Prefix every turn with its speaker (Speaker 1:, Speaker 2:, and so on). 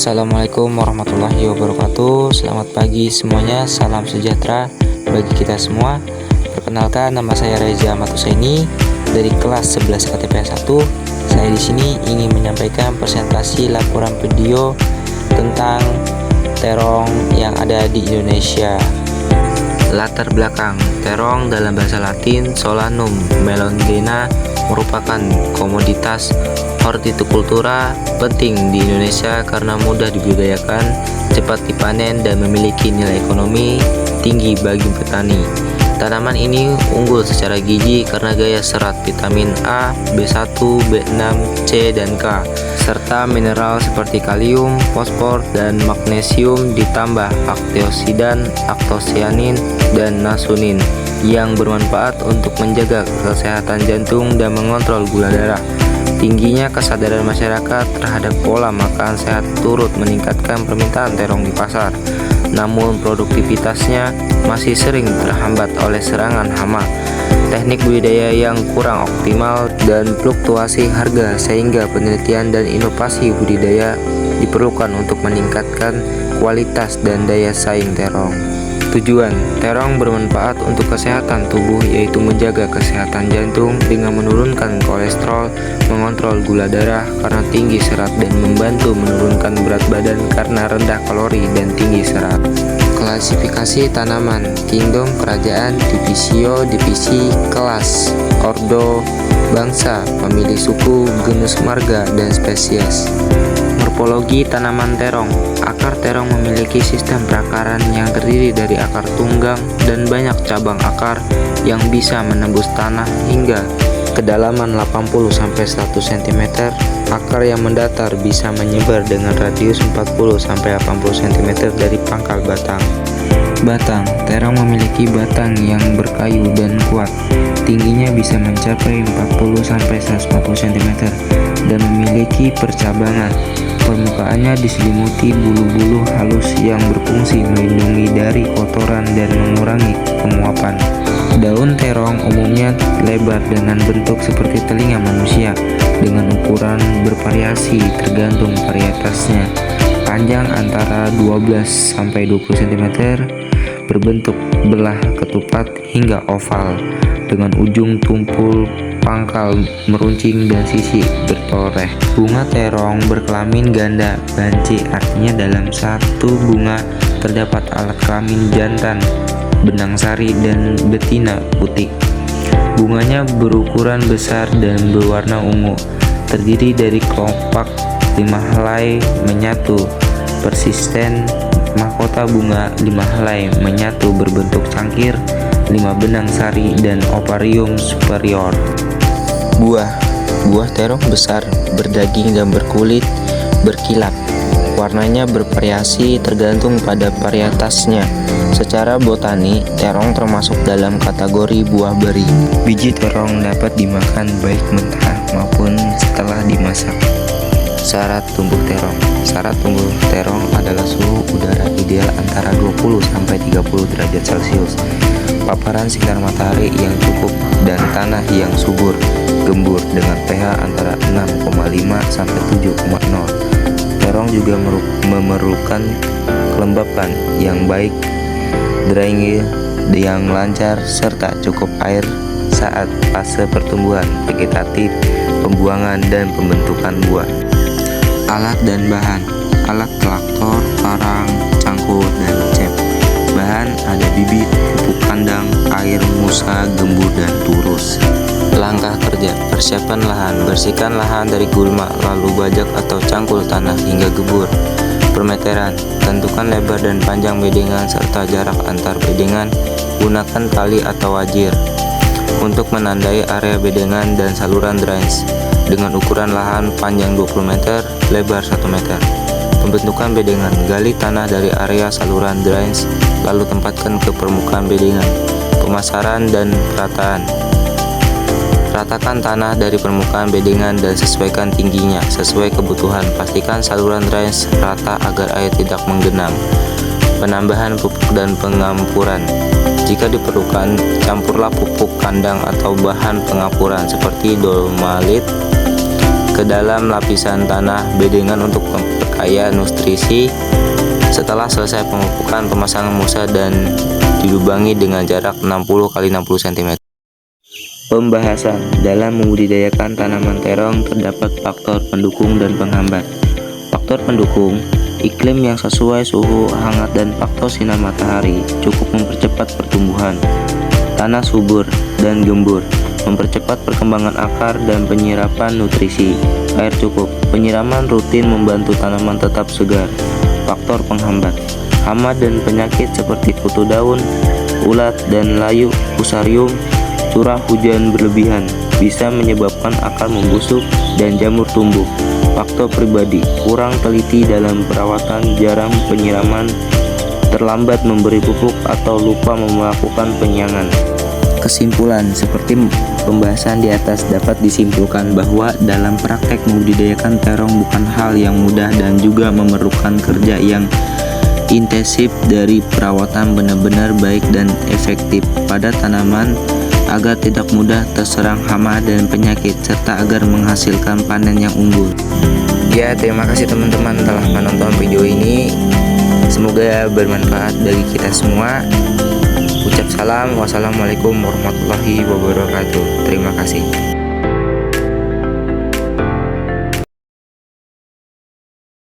Speaker 1: Assalamualaikum warahmatullahi wabarakatuh. Selamat pagi semuanya, salam sejahtera bagi kita semua. Perkenalkan, nama saya Reza Ahmad Husaini dari kelas 11 KTPS 1. Saya di sini ingin menyampaikan presentasi laporan video tentang terong yang ada di Indonesia. Latar belakang terong dalam bahasa Latin Solanum melongena merupakan komoditas hortikultura penting di Indonesia karena mudah dibudidayakan, cepat dipanen, dan memiliki nilai ekonomi tinggi bagi petani. Tanaman ini unggul secara gizi karena gaya serat vitamin A, B1, B6, C, dan K, serta mineral seperti kalium, fosfor, dan magnesium ditambah antioksidan, antosianin, dan nasunin yang bermanfaat untuk menjaga kesehatan jantung dan mengontrol gula darah. Tingginya kesadaran masyarakat terhadap pola makan sehat turut meningkatkan permintaan terong di pasar. Namun produktivitasnya masih sering terhambat oleh serangan hama, teknik budidaya yang kurang optimal, dan fluktuasi harga, sehingga penelitian dan inovasi budidaya diperlukan untuk meningkatkan kualitas dan daya saing terong. Tujuan terong bermanfaat untuk kesehatan tubuh, yaitu menjaga kesehatan jantung dengan menurunkan kolesterol, mengontrol gula darah karena tinggi serat, dan membantu menurunkan berat badan karena rendah kalori dan tinggi serat. Klasifikasi tanaman: kingdom, kerajaan; divisio, divisi; kelas, ordo, bangsa; famili, suku; genus, marga; dan spesies. Morfologi tanaman terong. Akar terong memiliki sistem perakaran yang terdiri dari akar tunggang dan banyak cabang akar yang bisa menembus tanah hingga kedalaman 80-100 cm. Akar yang mendatar bisa menyebar dengan radius 40-80 cm dari pangkal batang. Batang terong memiliki batang yang berkayu dan kuat. Tingginya bisa mencapai 40-140 cm dan memiliki percabangan. Permukaannya diselimuti bulu-bulu halus yang berfungsi melindungi dari kotoran dan mengurangi penguapan. Daun terong umumnya lebar dengan bentuk seperti telinga manusia, dengan ukuran bervariasi tergantung varietasnya. Panjang antara 12-20 cm, berbentuk belah ketupat hingga oval, dengan ujung tumpul pangkal meruncing dan sisi bertoreh. Bunga terong berkelamin ganda, banci, artinya dalam satu bunga terdapat alat kelamin jantan, benang sari, dan betina putih. Bunganya berukuran besar dan berwarna ungu, terdiri dari kelopak 5 helai menyatu, persisten. Mahkota bunga 5 helai menyatu berbentuk cangkir, 5 benang sari, dan ovarium superior. Buah terong besar, berdaging, dan berkulit berkilap. Warnanya bervariasi tergantung pada varietasnya. Secara botani, terong termasuk dalam kategori buah beri. Biji terong dapat dimakan baik mentah maupun setelah dimasak. Syarat tumbuh terong. Syarat tumbuh terong adalah suhu udara ideal antara 20-30 derajat Celcius, paparan sinar matahari yang cukup, dan tanah yang subur, gembur dengan pH antara 6,5-7,0. Terong juga memerlukan kelembapan yang baik, drainase yang lancar, serta cukup air saat fase pertumbuhan vegetatif, pembuangan, dan pembentukan buah. Alat dan bahan: alat traktor, parang, cangkul, dan cep. Bahan ada bibit, pupuk kandang, air, musa, gembur, dan turus. Langkah kerja: persiapan lahan, bersihkan lahan dari gulma, lalu bajak atau cangkul tanah hingga gebur. Permeteran: tentukan lebar dan panjang bedengan serta jarak antar bedengan, gunakan tali atau wajir untuk menandai area bedengan dan saluran drainase dengan ukuran lahan panjang 20 meter, lebar 1 meter. Pembentukan bedengan: gali tanah dari area saluran drainase, lalu tempatkan ke permukaan bedengan. Pemasaran dan perataan: ratakan tanah dari permukaan bedengan dan sesuaikan tingginya sesuai kebutuhan. Pastikan saluran drainase rata agar air tidak menggenang. Penambahan pupuk dan pengampuran: jika diperlukan, campurlah pupuk kandang atau bahan pengampuran seperti dolomitit ke dalam lapisan tanah bedengan untuk memperkaya kaya nutrisi. Setelah selesai pemupukan, pemasangan mulsa dan dilubangi dengan jarak 60 x 60 cm. Pembahasan dalam membudidayakan tanaman terong terdapat faktor pendukung dan penghambat. Faktor pendukung, iklim yang sesuai suhu hangat dan faktor sinar matahari cukup mempercepat pertumbuhan. Tanah subur dan gembur mempercepat perkembangan akar dan penyerapan nutrisi. Air cukup, penyiraman rutin membantu tanaman tetap segar. Faktor penghambat, hama dan penyakit seperti kutu daun, ulat dan layu fusarium. Curah hujan berlebihan bisa menyebabkan akar membusuk dan jamur tumbuh. Faktor pribadi, kurang teliti dalam perawatan, jarang penyiraman, terlambat memberi pupuk atau lupa melakukan penyiangan. Kesimpulan, seperti pembahasan di atas dapat disimpulkan bahwa dalam praktek membudidayakan terong bukan hal yang mudah dan juga memerlukan kerja yang intensif dari perawatan benar-benar baik dan efektif pada tanaman agar tidak mudah terserang hama dan penyakit serta agar menghasilkan panen yang unggul. Ya, terima kasih teman-teman telah menonton video ini. Semoga bermanfaat bagi kita semua. Ucap salam, wassalamualaikum warahmatullahi wabarakatuh. Terima kasih.